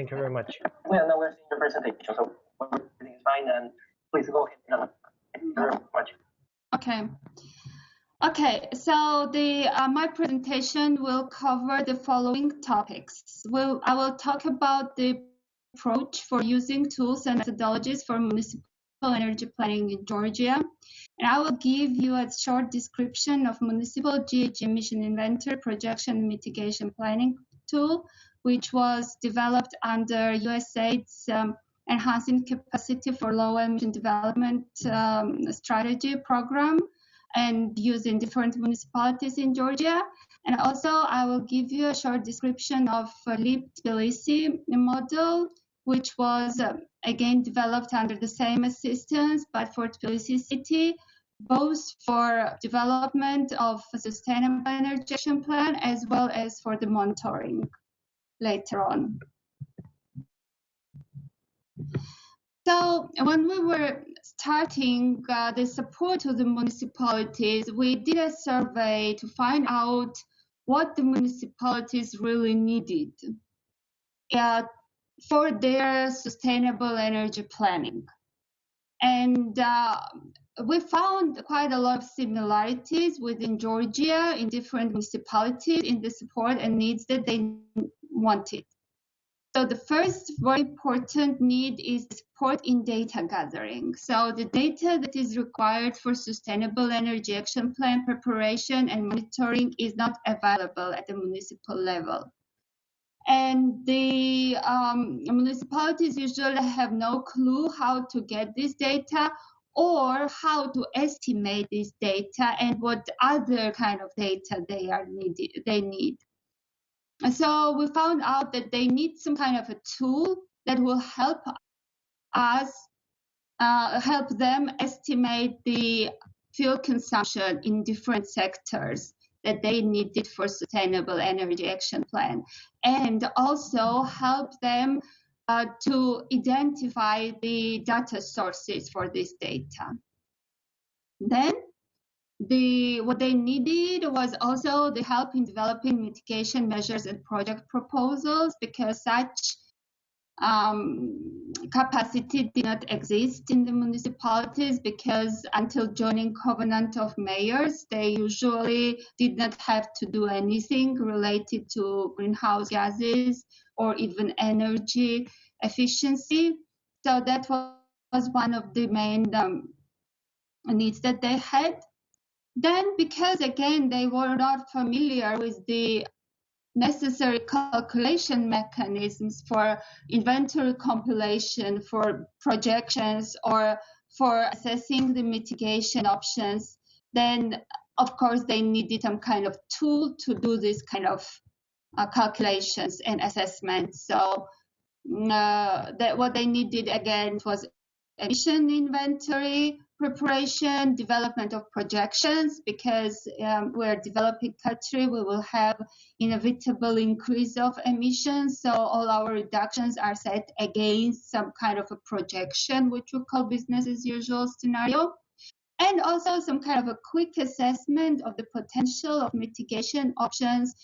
Thank you very much. Well, now we're seeing your presentation, so everything is fine, and please go ahead. Thank you very much. Okay. Okay, so my presentation will cover the following topics. I will talk about the approach for using tools and methodologies for municipal energy planning in Georgia. And I will give you a short description of Municipal GHG Emission Inventory Projection and Mitigation Planning Tool, which was developed under USAID's Enhancing Capacity for Low Emission Development Strategy program, and used in different municipalities in Georgia. And also I will give you a short description of LEEP Tbilisi model, which was again developed under the same assistance, but for Tbilisi city, both for development of a sustainable energy action plan as well as for the monitoring later on. So when we were starting the support to the municipalities, we did a survey to find out what the municipalities really needed for their sustainable energy planning. And we found quite a lot of similarities within Georgia in different municipalities in the support and needs that they wanted. So the first very important need is support in data gathering. So the data that is required for sustainable energy action plan preparation and monitoring is not available at the municipal level. And the municipalities usually have no clue how to get this data or how to estimate this data and what other kind of data they need. So we found out that they need some kind of a tool that will help us, help them estimate the fuel consumption in different sectors that they needed for sustainable energy action plan, and also help them to identify the data sources for this data. Then what they needed was also the help in developing mitigation measures and project proposals, because such capacity did not exist in the municipalities, because until joining Covenant of Mayors, they usually did not have to do anything related to greenhouse gases or even energy efficiency. So that was one of the main needs that they had. Then, because again, they were not familiar with the necessary calculation mechanisms for inventory compilation, for projections, or for assessing the mitigation options, then of course they needed some kind of tool to do this kind of calculations and assessments. So what they needed again was emission inventory preparation, development of projections, because we're a developing country, we will have inevitable increase of emissions. So all our reductions are set against some kind of a projection, which we call business as usual scenario. And also some kind of a quick assessment of the potential of mitigation options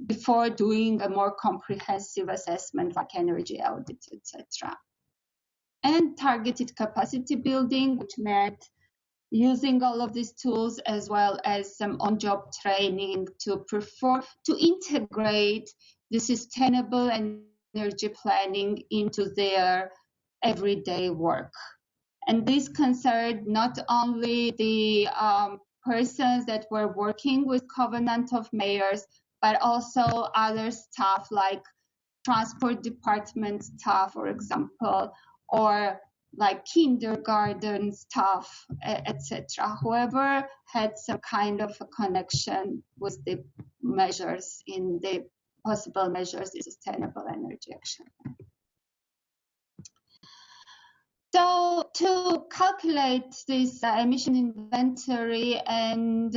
before doing a more comprehensive assessment like energy audit, etc. And targeted capacity building, which meant using all of these tools as well as some on-job training to integrate the sustainable energy planning into their everyday work. And this concerned not only the persons that were working with Covenant of Mayors, but also other staff like transport department staff, for example, or like kindergarten staff, etc. Whoever had some kind of a connection with the measures in the possible measures in sustainable energy action. So to calculate this emission inventory and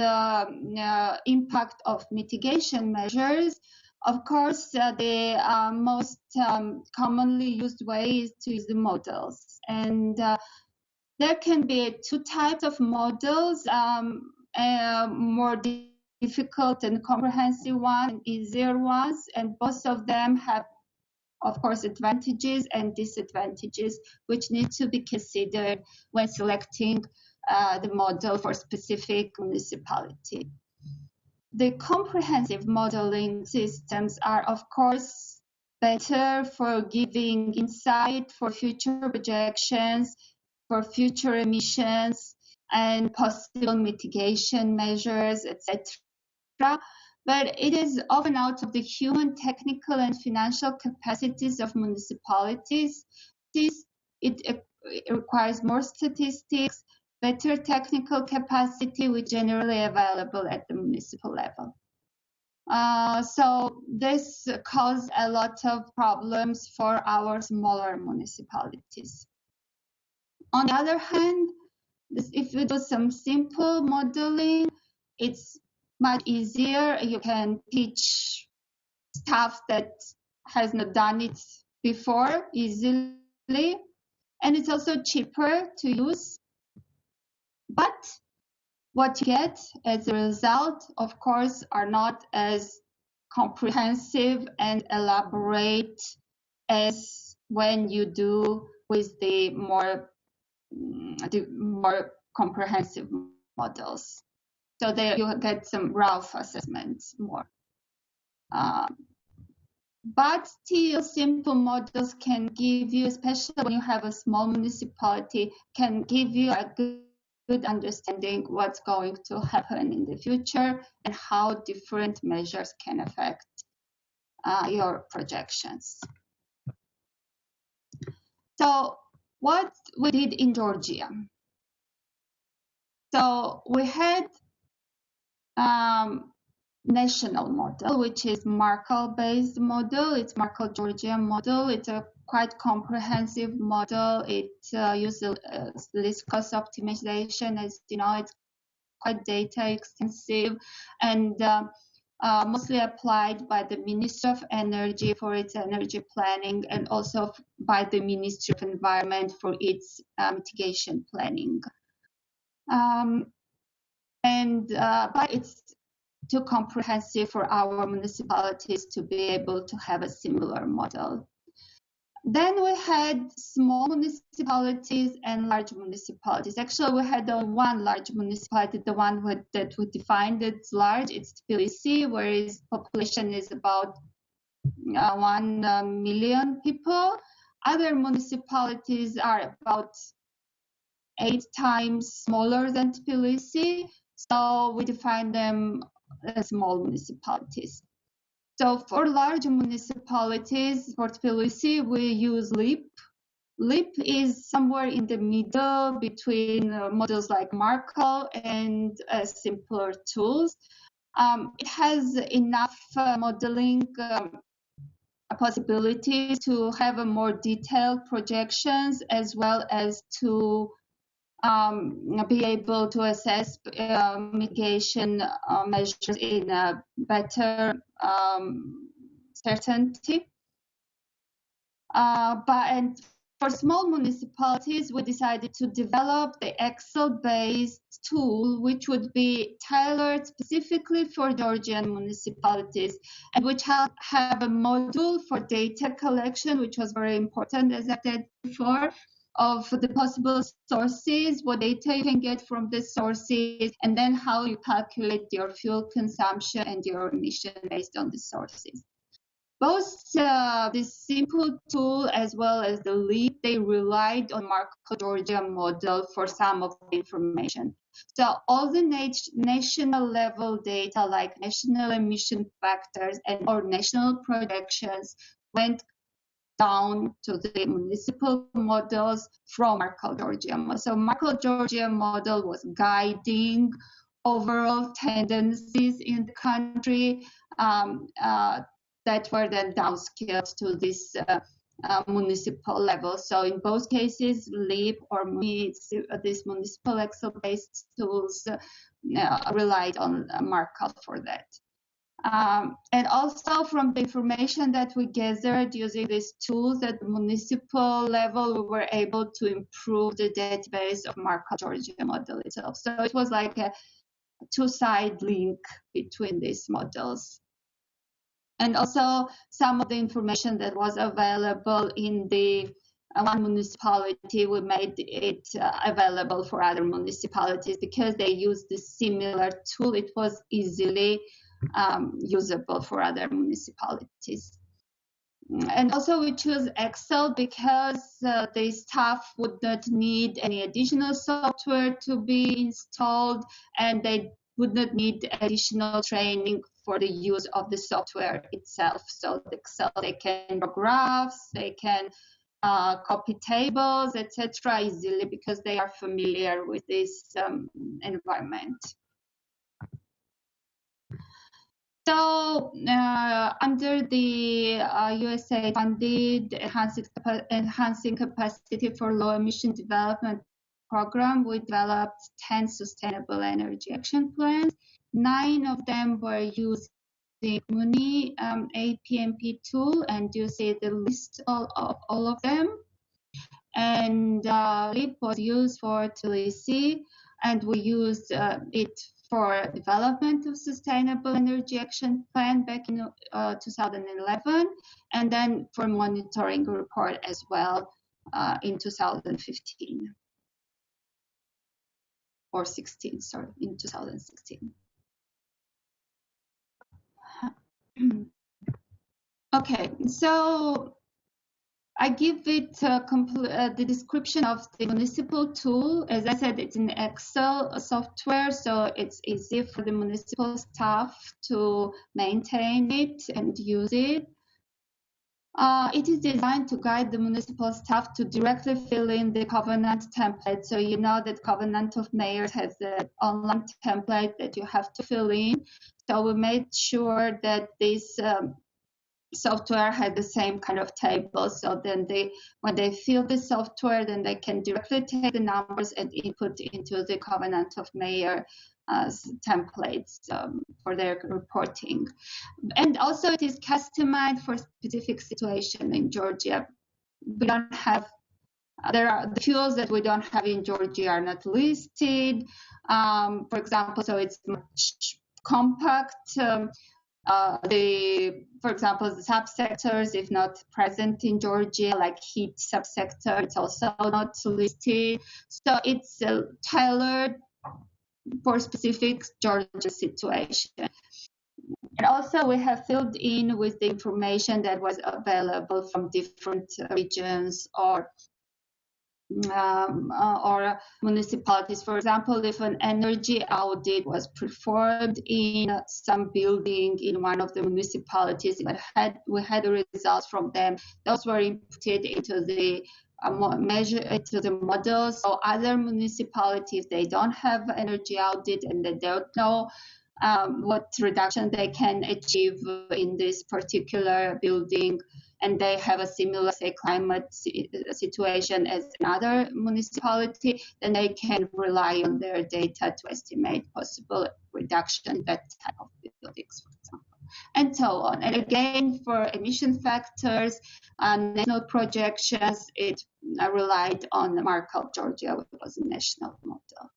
impact of mitigation measures, of course, the most commonly used way is to use the models. And there can be two types of models, more difficult and comprehensive one, and easier ones, and both of them have of course, advantages and disadvantages which need to be considered when selecting the model for specific municipality. The comprehensive modeling systems are, of course, better for giving insight for future projections, for future emissions, and possible mitigation measures, etc. But it is often out of the human, technical, and financial capacities of municipalities. It requires more statistics, better technical capacity, which is generally available at the municipal level. So this caused a lot of problems for our smaller municipalities. On the other hand, if we do some simple modeling, it's much easier. You can teach staff that has not done it before easily, and it's also cheaper to use. But what you get as a result, of course, are not as comprehensive and elaborate as when you do with the more comprehensive models. So there you get some rough assessments more. But still, simple models can give you, especially when you have a small municipality, can give you a good understanding what's going to happen in the future and how different measures can affect your projections. So what we did in Georgia. So we had national model, which is Markov-based model. It's Markov-Georgian model. It's a quite comprehensive model. It uses least cost optimization. As you know, it's quite data extensive and mostly applied by the Ministry of Energy for its energy planning and also by the Ministry of Environment for its mitigation planning. But it's too comprehensive for our municipalities to be able to have a similar model. Then we had small municipalities and large municipalities. Actually, we had only one large municipality, the one that we defined as large. It's Tbilisi, where its population is about 1 million people. Other municipalities are about 8 times smaller than Tbilisi, so we define them as small municipalities. So for large municipalities, for Tbilisi, we use LEAP. LEAP is somewhere in the middle between models like Markov and simpler tools. It has enough modeling possibilities to have a more detailed projections as well as to be able to assess mitigation measures in a better certainty. And for small municipalities, we decided to develop the Excel-based tool, which would be tailored specifically for Georgian municipalities, and which have a module for data collection, which was very important, as I said before, of the possible sources, what data you can get from the sources, and then how you calculate your fuel consumption and your emission based on the sources. Both this simple tool as well as the LEAP, they relied on Markov-Georgian model for some of the information. So all the national level data like national emission factors or national projections went down to the municipal models from Markov-Georgian model. So Markov-Georgian model was guiding overall tendencies in the country that were then downscaled to this municipal level. So in both cases, LEAP or these municipal Excel-based tools relied on Markov for that. And also from the information that we gathered using these tools at the municipal level, we were able to improve the database of Markov-Georgian model itself. So it was like a two-side link between these models. And also some of the information that was available in the one municipality, we made it available for other municipalities because they used the similar tool. It was easily usable for other municipalities. And also we choose Excel because the staff would not need any additional software to be installed, and they would not need additional training for the use of the software itself. So Excel, they can draw graphs, they can copy tables, etc. easily because they are familiar with this environment. So under the USA-funded Enhancing Capacity for Low Emission Development Programme, we developed 10 sustainable energy action plans. 9 of them were using the muni-EIPMP tool, and you see the list of all of them. And LEEP was used for Tbilisi, and we used it for development of Sustainable Energy Action Plan back in 2011, and then for monitoring report as well in 2015. Or 16, sorry, in 2016. Okay, so I give it the description of the municipal tool. As I said, it's an Excel software, so it's easy for the municipal staff to maintain it and use it. It is designed to guide the municipal staff to directly fill in the covenant template. So you know that Covenant of Mayors has an online template that you have to fill in. So we made sure that this software had the same kind of table, so then when they fill the software, then they can directly take the numbers and input into the Covenant of Mayor templates for their reporting. And also it is customized for specific situation in Georgia. We don't have, there are the fuels that we don't have in Georgia are not listed. For example, so it's much compact. For example, the subsectors, if not present in Georgia, like heat subsector, it's also not listed. So it's tailored for specific Georgia situation. And also we have filled in with the information that was available from different regions or municipalities. For example, if an energy audit was performed in some building in one of the municipalities, we had the results from them. Those were inputted into the model. So other municipalities, they don't have energy audit and they don't know what reduction they can achieve in this particular building, and they have a similar, say, climate situation as another municipality, then they can rely on their data to estimate possible reduction in that type of buildings, for example, and so on. And again, for emission factors, national projections, it relied on Markov, Georgia, which was a national model.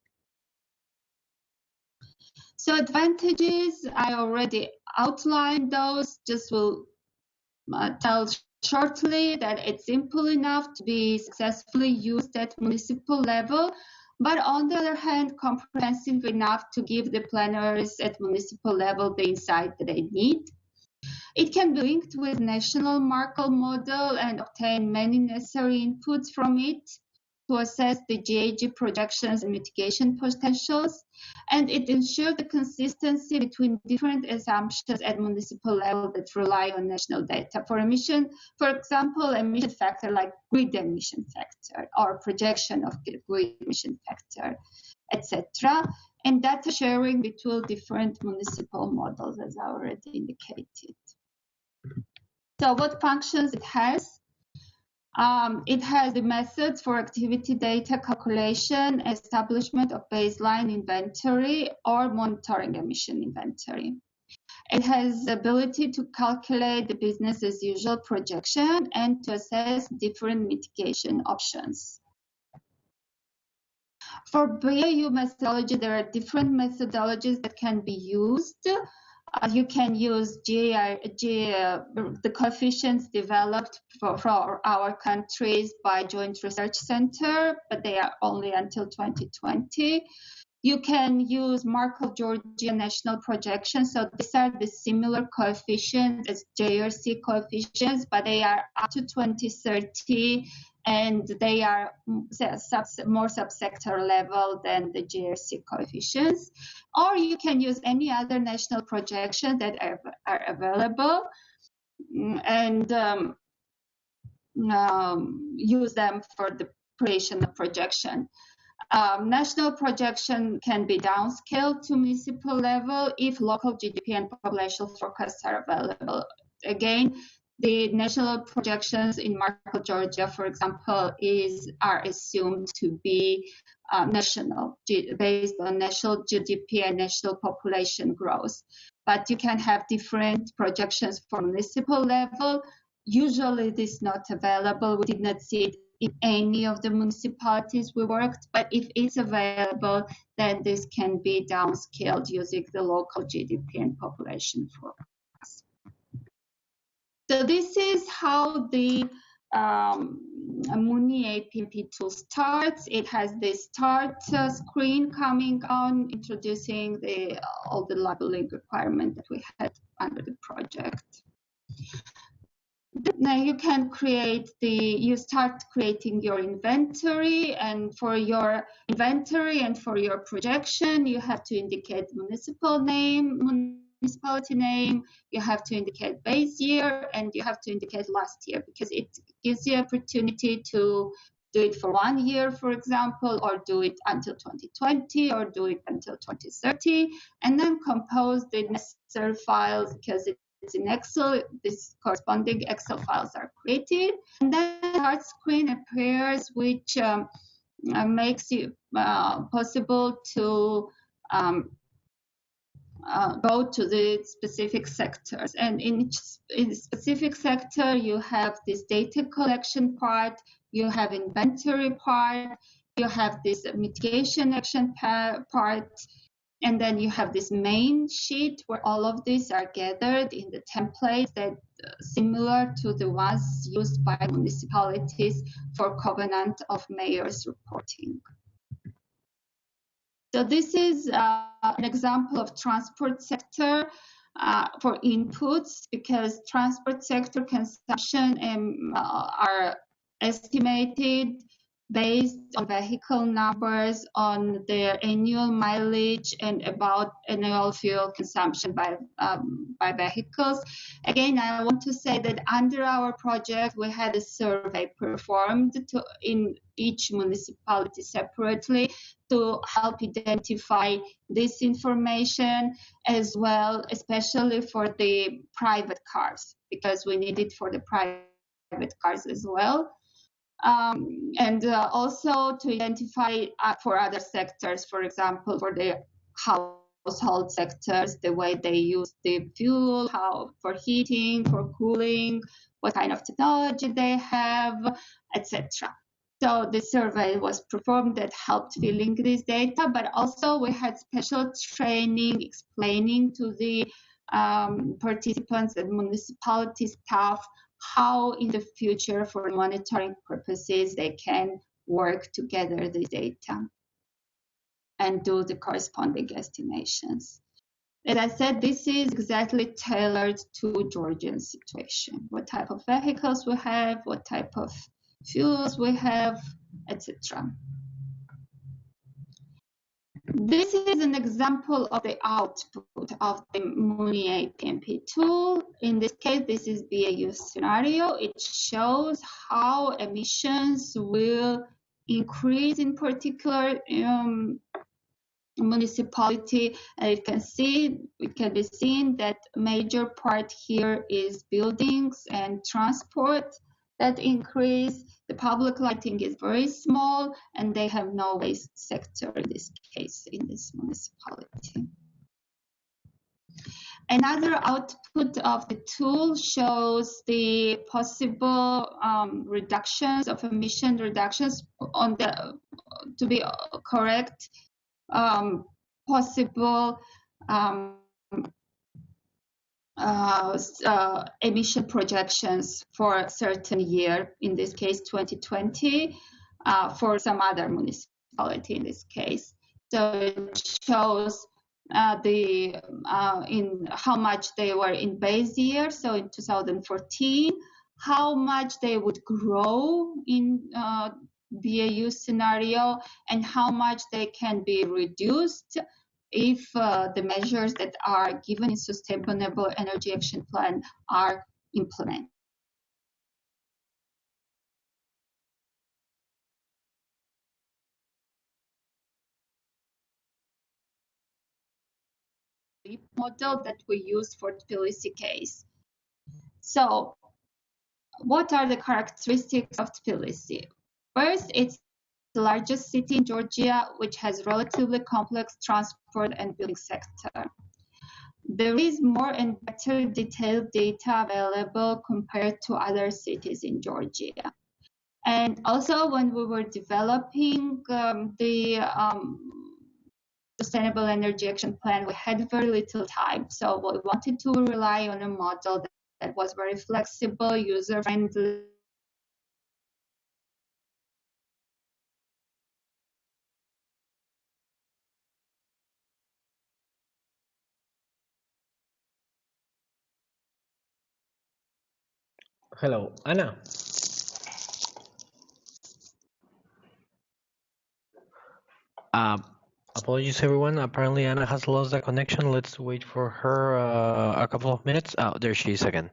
So advantages, I already outlined those, just will tell shortly that it's simple enough to be successfully used at municipal level, but on the other hand, comprehensive enough to give the planners at municipal level the insight that they need. It can be linked with national Markov model and obtain many necessary inputs from it to assess the GHG projections and mitigation potentials, and it ensures the consistency between different assumptions at municipal level that rely on national data. For emission, for example, emission factor like grid emission factor or projection of grid emission factor, etc., and data sharing between different municipal models, as I already indicated. So what functions it has? It has the methods for activity data calculation, establishment of baseline inventory, or monitoring emission inventory. It has the ability to calculate the business as usual projection and to assess different mitigation options. For BAU methodology, there are different methodologies that can be used. You can use the coefficients developed for our countries by Joint Research Center, but they are only until 2020. You can use Markov-Georgian national projections. So these are the similar coefficients as JRC coefficients, but they are up to 2030, and they are more subsector level than the JRC coefficients. Or you can use any other national projection that are available and use them for the creation of projection. National projection can be downscaled to municipal level if local GDP and population forecasts are available. Again, the national projections in Markov, Georgia, for example, are assumed to be national, based on national GDP and national population growth. But you can have different projections for municipal level. Usually this is not available. We did not see it in any of the municipalities we worked, but if it's available, then this can be downscaled using the local GDP and population forecast. So this is how the muni-EIPMP tool starts. It has this start screen coming on, introducing all the labeling requirements that we had under the project. Now you can you start creating your inventory, and for your inventory and for your projection, you have to indicate municipality name, you have to indicate base year, and you have to indicate last year, because it gives you opportunity to do it for 1 year, for example, or do it until 2020, or do it until 2030, and then compose the necessary files, because it's in Excel. These corresponding Excel files are created, and then the start screen appears, which makes it possible to go to the specific sectors. And in specific sector, you have this data collection part, you have inventory part, you have this mitigation action part, and then you have this main sheet where all of these are gathered in the templates that similar to the ones used by municipalities for Covenant of Mayors reporting. So this is an example of transport sector for inputs, because transport sector consumption are estimated based on vehicle numbers, on their annual mileage, and about annual fuel consumption by vehicles. Again, I want to say that under our project, we had a survey performed in each municipality separately to help identify this information as well, especially for the private cars, because we need it for the private cars as well. And also to identify for other sectors, for example, for the household sectors, the way they use the fuel, how for heating, for cooling, what kind of technology they have, etc. So the survey was performed that helped filling this data, but also we had special training explaining to the participants and municipality staff how in the future for monitoring purposes they can work to gather the data and do the corresponding estimations. As I said, this is exactly tailored to Georgian situation. What type of vehicles we have, what type of fuels we have, etc. This is an example of the output of the muni-EIPMP tool. In this case, this is BAU scenario. It shows how emissions will increase in particular municipality. And it can be seen that major part here is buildings and transport that increase. The public lighting is very small, and they have no waste sector in this case in this municipality. Another output of the tool shows the possible reductions of emission reductions on the, to be correct, possible emission projections for a certain year, in this case 2020, for some other municipality in this case. So it shows in how much they were in base year, so in 2014, how much they would grow in BAU scenario, and how much they can be reduced if the measures that are given in Sustainable Energy Action Plan are implemented. Model that we used for Tbilisi case. So, what are the characteristics of Tbilisi? First, it's the largest city in Georgia, which has relatively complex transport and building sector. There is more and better detailed data available compared to other cities in Georgia. And also, when we were developing the Sustainable Energy Action Plan, we had very little time. So we wanted to rely on a model that was very flexible, user-friendly. Hello, Anna. Apologies, everyone. Apparently, Anna has lost the connection. Let's wait for her a couple of minutes. Oh, there she is again.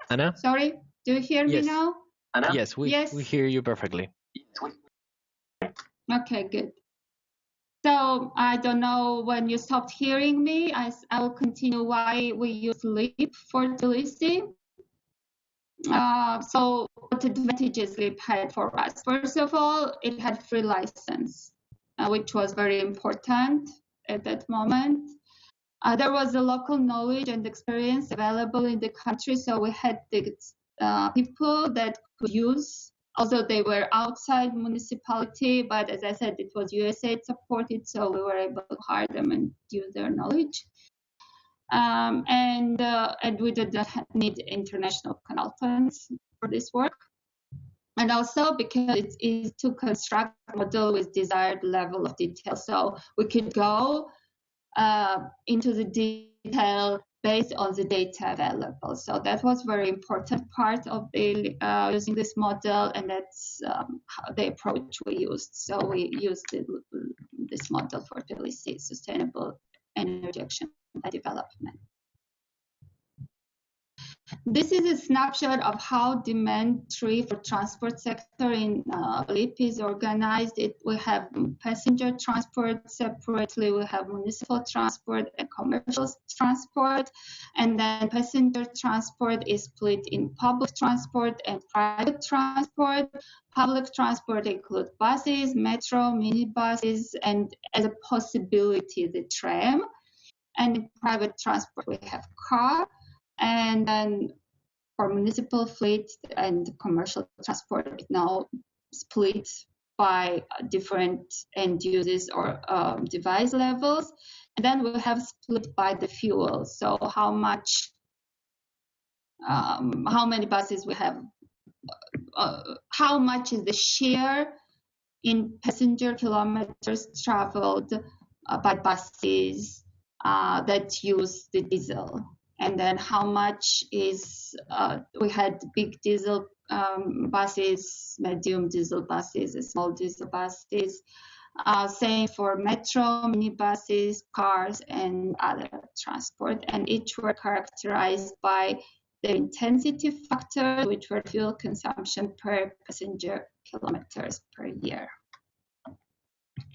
Anna? Sorry, do you hear me now? Anna? Yes, we hear you perfectly. Okay, good. So I don't know when you stopped hearing me. I will continue why we use LEEP for Tbilisi. So what advantages LEEP had for us? First of all, it had free license, which was very important at that moment. There was a local knowledge and experience available in the country, so we had the people that could use, although they were outside municipality, but as I said, it was USAID supported, so we were able to hire them and use their knowledge. And we did not need international consultants for this work. And also because it's easy to construct a model with desired level of detail. So we could go into the detail based on the data available. So that was very important part of the using this model, and that's the approach we used. So we used this model for Tbilisi Sustainable Energy Action Development. This is a snapshot of how demand tree for transport sector in LEEP is organized. We have passenger transport separately, we have municipal transport and commercial transport, and then passenger transport is split in public transport and private transport. Public transport includes buses, metro, minibuses, and as a possibility, the tram. And in private transport, we have car. And then for municipal fleet and commercial transport, it's now split by different end users or device levels. And then we have split by the fuel. So how many buses we have, how much is the share in passenger kilometers traveled by buses that use the diesel. And then how much is, we had big diesel buses, medium diesel buses, small diesel buses, same for metro, minibuses, cars, and other transport. And each were characterized by the intensity factor, which were fuel consumption per passenger kilometers per year.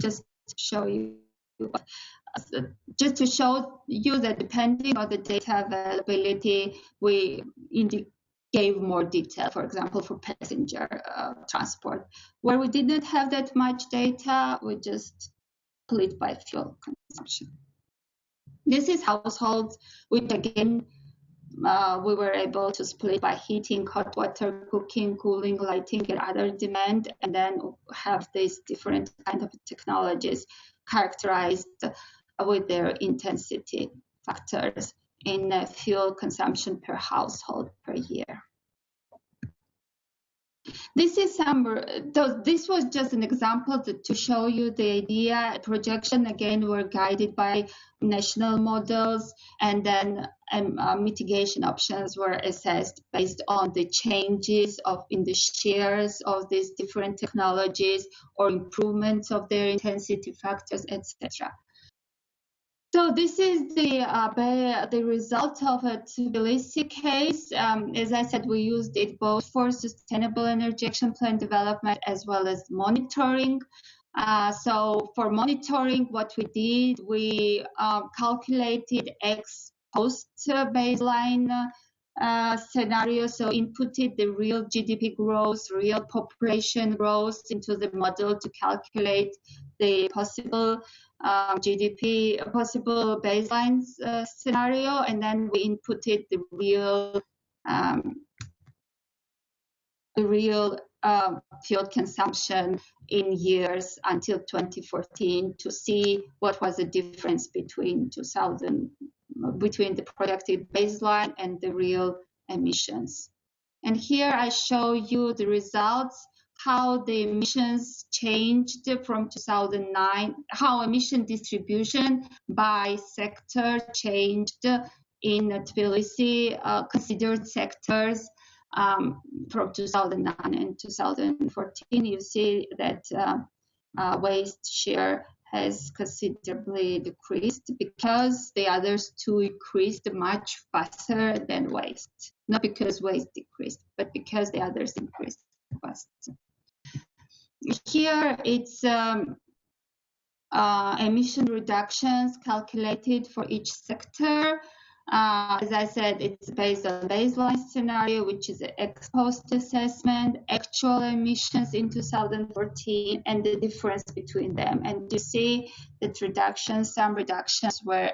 Just to show you. Just to show you that depending on the data availability, we gave more detail, for example, for passenger transport. Where we did not have that much data, we just split by fuel consumption. This is households, which again, we were able to split by heating, hot water, cooking, cooling, lighting, and other demand, and then have these different kind of technologies characterized with their intensity factors in fuel consumption per household per year. This was just an example to show you the idea. Projection, again, were guided by national models, and then mitigation options were assessed based on the changes in the shares of these different technologies or improvements of their intensity factors, etc. So this is the result of a Tbilisi case. As I said, we used it both for Sustainable Energy Action Plan development as well as monitoring. So for monitoring, what we did, we calculated ex post baseline scenario. So inputted the real GDP growth, real population growth into the model to calculate the possible GDP, possible baseline scenario, and then we inputted the real fuel consumption in years until 2014 to see what was the difference between the projected baseline and the real emissions. And here I show you the results, how the emissions changed from 2009, how emission distribution by sector changed in Tbilisi, considered sectors from 2009 and 2014. You see that waste share has considerably decreased because the others two increased much faster than waste. Not because waste decreased, but because the others increased faster. Here it's emission reductions calculated for each sector. As I said, it's based on baseline scenario, which is an ex post assessment, actual emissions in 2014, and the difference between them. And you see that some reductions were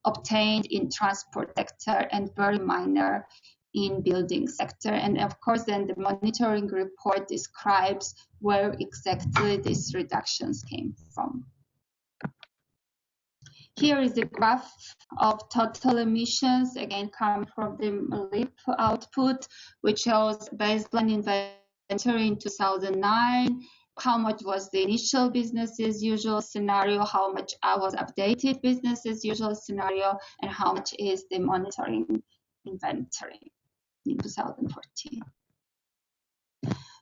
obtained in transport sector and very minor in building sector. And of course, then the monitoring report describes where exactly these reductions came from. Here is a graph of total emissions, again coming from the LEAP output, which shows baseline inventory in 2009, how much was the initial business as usual scenario, how much was updated business as usual scenario, and how much is the monitoring inventory in 2014.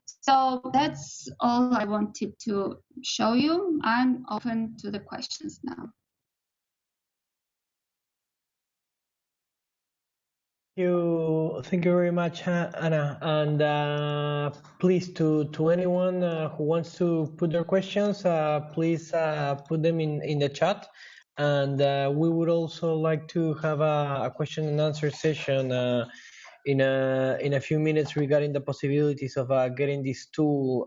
So that's all I wanted to show you. I'm open to the questions now. Thank you very much, Anna. And please, to anyone who wants to put their questions, please put them in the chat. And we would also like to have a question and answer session in a few minutes regarding the possibilities of getting this tool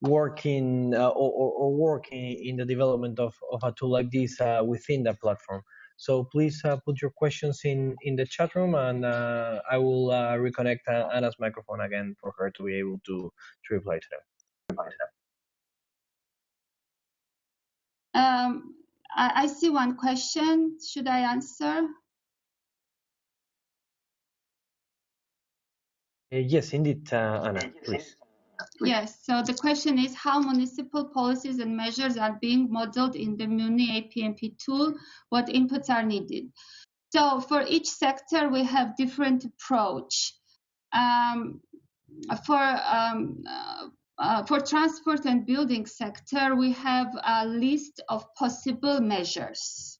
working or working in the development of a tool like this within the platform. So please put your questions in the chat room, and I will reconnect Anna's microphone again for her to be able to reply to them. I see one question. Should I answer? Yes, indeed, Anna, please. Yes, so the question is how municipal policies and measures are being modeled in the muni-EIPMP tool, what inputs are needed. So for each sector, we have different approach. For transport and building sector, we have a list of possible measures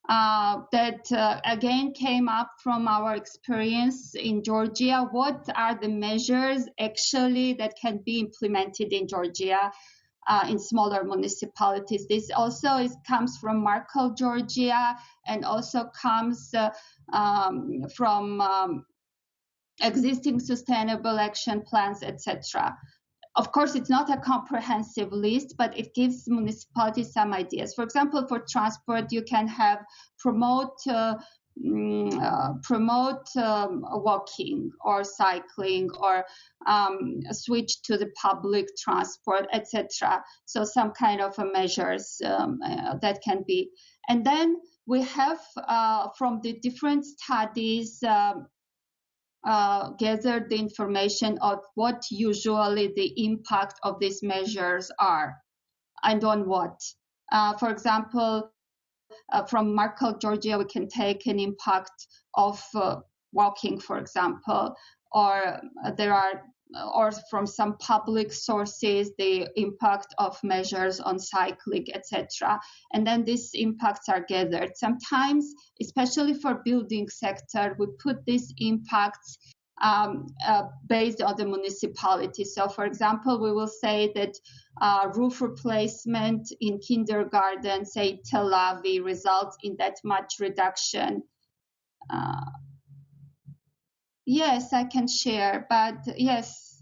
that again came up from our experience in Georgia. What are the measures actually that can be implemented in Georgia in smaller municipalities? This also comes from Markel, Georgia, and also comes from existing sustainable action plans, etc. Of course, it's not a comprehensive list, but it gives municipalities some ideas. For example, for transport, you can have promote promote walking or cycling or switch to the public transport, etc. So some kind of measures that can be. And then we have from the different studies gathered the information of what usually the impact of these measures are and on what. For example, from Markel, Georgia, we can take an impact of walking, for example, or there are, or from some public sources, the impact of measures on cycling, etc. And then these impacts are gathered. Sometimes, especially for building sector, we put these impacts based on the municipality. So, for example, we will say that roof replacement in kindergarten, say Tel Aviv, results in that much reduction. Yes, I can share, but yes.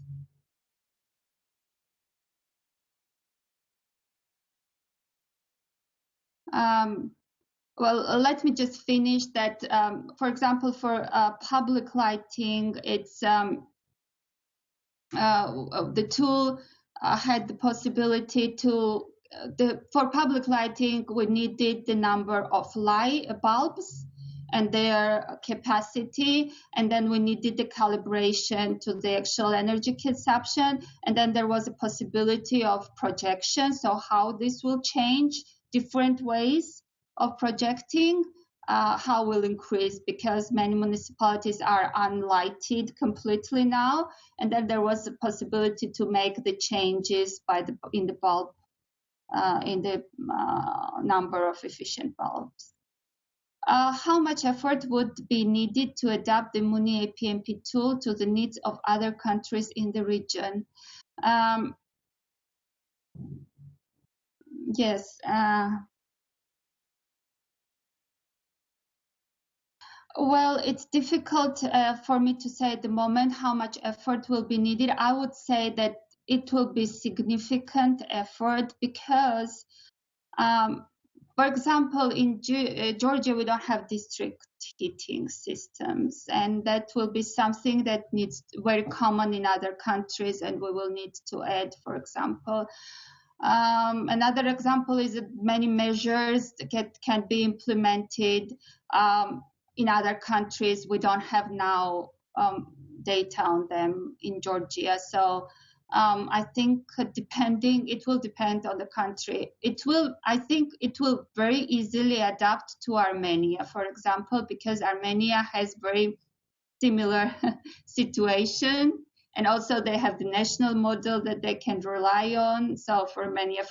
Well, let me just finish that. For example, for public lighting, it's the tool had the possibility to, for public lighting, we needed the number of light bulbs and their capacity, and then we needed the calibration to the actual energy consumption, and then there was a possibility of projection, so how this will change, different ways of projecting, how will increase, because many municipalities are unlighted completely now, and then there was a possibility to make the changes by the in the bulb, in the number of efficient bulbs. How much effort would be needed to adapt the muni-EIPMP tool to the needs of other countries in the region? Yes. Well, it's difficult for me to say at the moment how much effort will be needed. I would say that it will be significant effort because, for example, in Georgia, we don't have district heating systems, and that will be something that needs very common in other countries, and we will need to add, for example. Another example is that many measures that can be implemented in other countries. We don't have now data on them in Georgia. So I think it will depend on the country. I think it will very easily adapt to Armenia, for example, because Armenia has very similar situation. And also they have the national model that they can rely on. So for Armenia,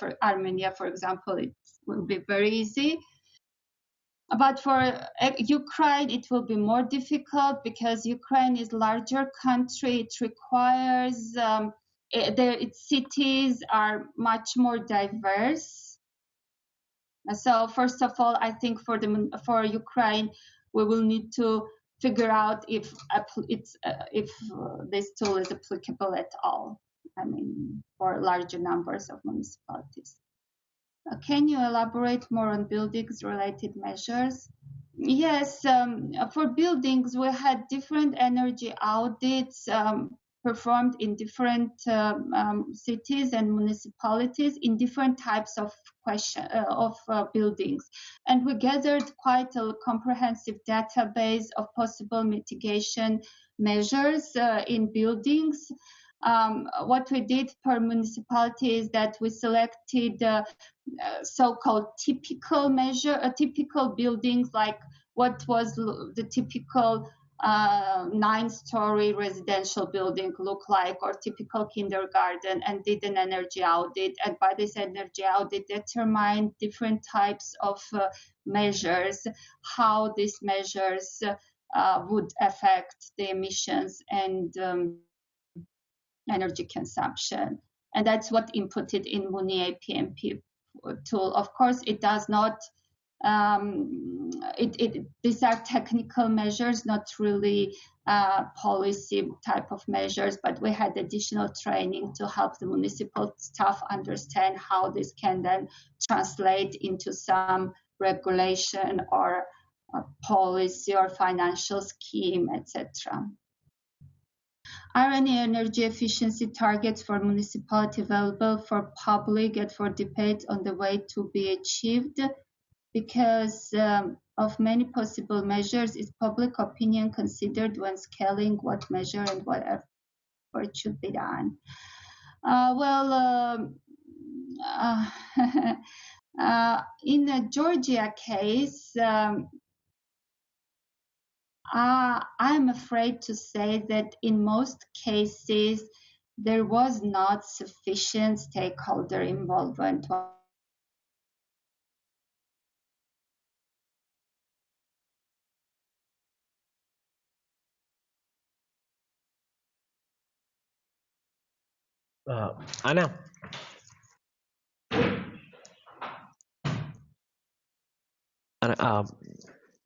for example, it will be very easy. But for Ukraine, it will be more difficult because Ukraine is a larger country. It requires, its cities are much more diverse. So first of all, I think for Ukraine, we will need to figure out if this tool is applicable at all. I mean, for larger numbers of municipalities. Can you elaborate more on buildings-related measures? Yes, for buildings, we had different energy audits performed in different cities and municipalities in different types of buildings. And we gathered quite a comprehensive database of possible mitigation measures in buildings. What we did per municipality is that we selected so-called typical buildings, like what was the typical 9-story residential building look like, or typical kindergarten, and did an energy audit. And by this energy audit, determined different types of measures, how these measures would affect the emissions and energy consumption. And that's what inputted in muni-EIPMP tool. Of course, it does not, these are technical measures, not really policy type of measures, but we had additional training to help the municipal staff understand how this can then translate into some regulation or policy or financial scheme, etc. Are any energy efficiency targets for municipality available for public and for debate on the way to be achieved? Because of many possible measures, is public opinion considered when scaling what measure and what effort should be done? In the Georgia case, I'm afraid to say that in most cases, there was not sufficient stakeholder involvement. Anna.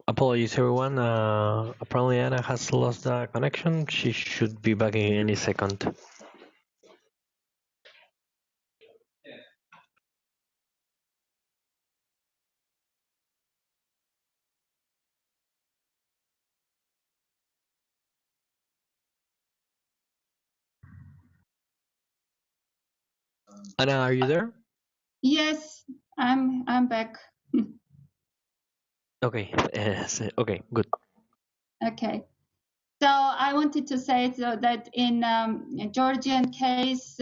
Apologies, everyone. Apparently, Anna has lost the connection. She should be back in any second. Anna, are you there? Yes, I'm back. Okay. Okay. Good. Okay. So I wanted to say that in a Georgian case,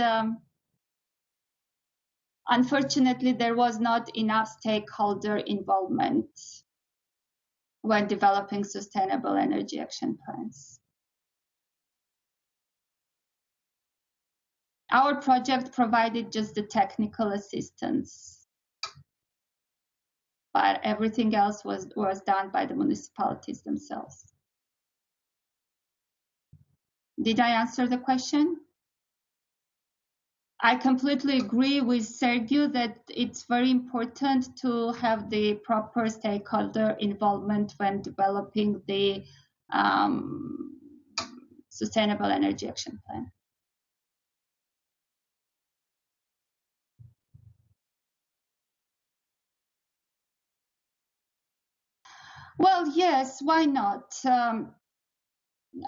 unfortunately, there was not enough stakeholder involvement when developing sustainable energy action plans. Our project provided just the technical assistance, but everything else was done by the municipalities themselves. Did I answer the question? I completely agree with Sergio that it's very important to have the proper stakeholder involvement when developing the Sustainable Energy Action Plan. Well, yes, why not?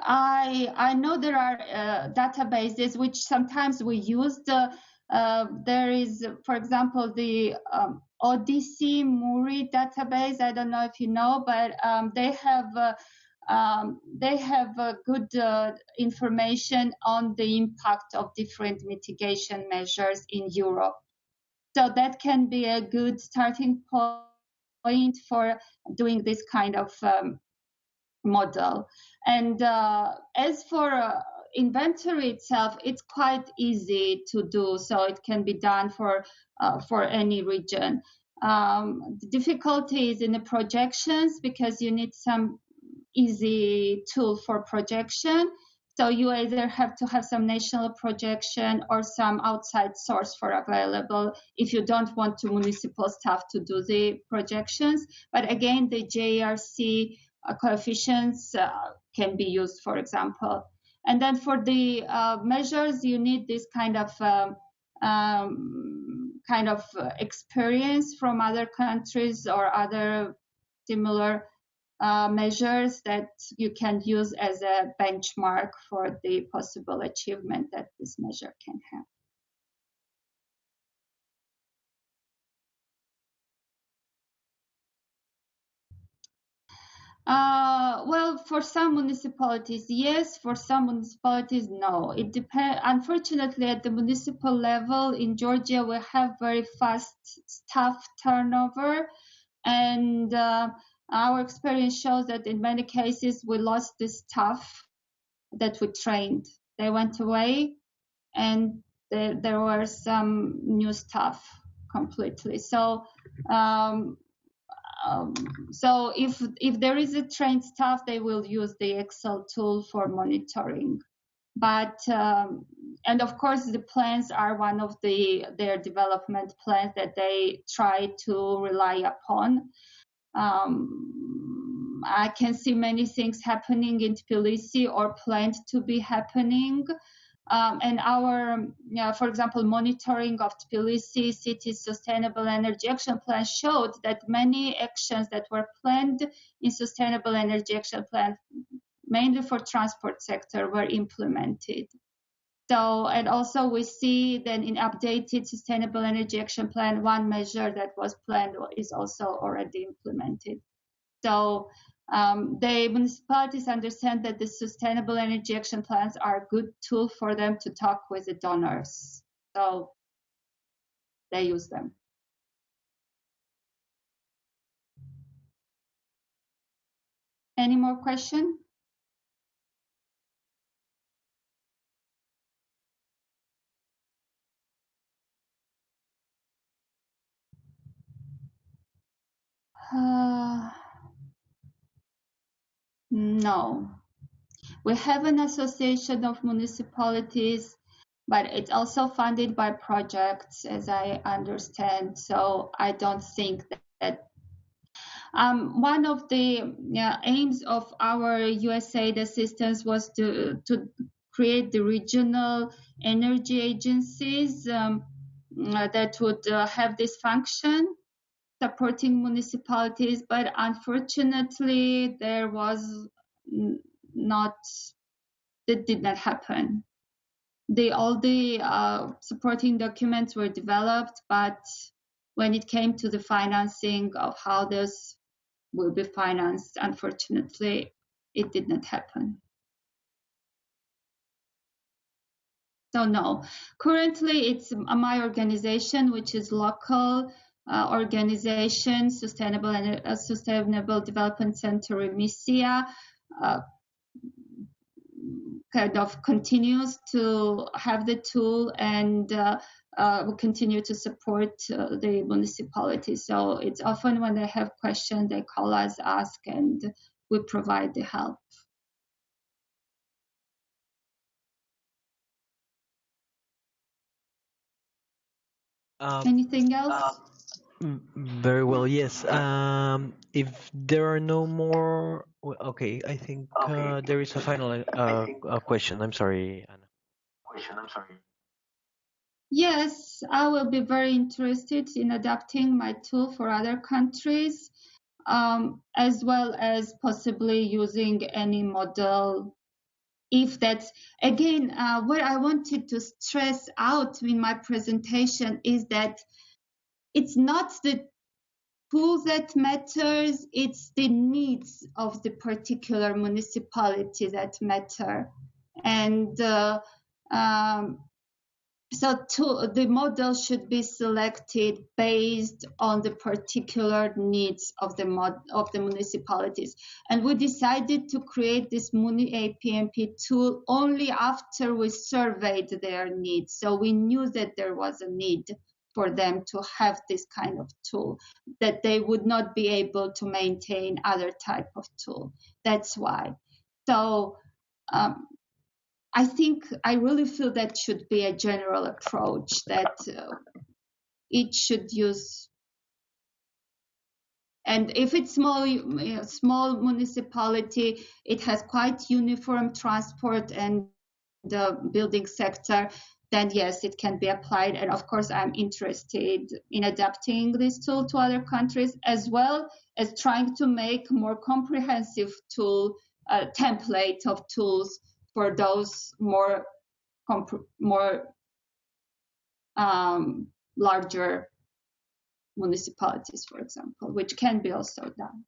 I know there are databases which sometimes we use. There is, for example, the Odyssey MURI database. I don't know if you know, but they have good information on the impact of different mitigation measures in Europe. So that can be a good starting point for doing this kind of model. And as for inventory itself, it's quite easy to do, so it can be done for any region. The difficulty is in the projections because you need some easy tool for projection. So you either have to have some national projection or some outside source for available if you don't want municipal staff to do the projections. But again, the JRC coefficients can be used, for example. And then for the measures, you need this kind of experience from other countries or other similar measures that you can use as a benchmark for the possible achievement that this measure can have. Well, for some municipalities, yes. For some municipalities, no. It depends. Unfortunately, at the municipal level in Georgia, we have very fast staff turnover, and our experience shows that in many cases we lost the staff that we trained. They went away, and there were some new staff completely. So. So if there is a trained staff, they will use the Excel tool for monitoring. But and of course the plans are one of their development plans that they try to rely upon. I can see many things happening in Tbilisi or planned to be happening. And our, for example, monitoring of Tbilisi city's Sustainable Energy Action Plan showed that many actions that were planned in Sustainable Energy Action Plan, mainly for transport sector, were implemented. So, and also we see then in updated Sustainable Energy Action Plan, one measure that was planned is also already implemented. So the municipalities understand that the Sustainable Energy Action Plans are a good tool for them to talk with the donors. So they use them. Any more questions? No. We have an association of municipalities, but it's also funded by projects, as I understand. So I don't think that one of the aims of our USAID assistance was to create the regional energy agencies that would have this function, supporting municipalities, but unfortunately there was not, that did not happen. All the supporting documents were developed, but when it came to the financing of how this will be financed, unfortunately, it did not happen. So no, currently it's my organization, which is local organization, Sustainable Development Centre Remissia, kind of continues to have the tool and will continue to support the municipality. So it's often when they have questions, they call us, ask, and we provide the help. Anything else? Very well, yes. If there are no more, okay, I think there is a final question. I'm sorry, Anna. Yes, I will be very interested in adapting my tool for other countries, as well as possibly using any model. If that's, again, what I wanted to stress out in my presentation is that it's not the tool that matters, it's the needs of the particular municipality that matter. And so the model should be selected based on the particular needs of the municipalities. And we decided to create this muni-EIPMP tool only after we surveyed their needs. So we knew that there was a need for them to have this kind of tool, that they would not be able to maintain other type of tool. That's why. So I really feel that should be a general approach, that it should use. And if it's small municipality, it has quite uniform transport and the building sector, then yes, it can be applied. And of course, I'm interested in adapting this tool to other countries, as well as trying to make more comprehensive tool, template of tools for those more larger municipalities, for example, which can be also done.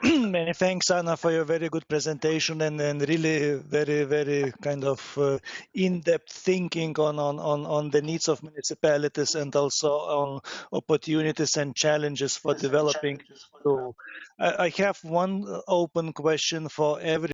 Many thanks, Anna, for your very good presentation and really very, very kind of in-depth thinking on the needs of municipalities and also on opportunities and challenges for developing. So I have one open question for every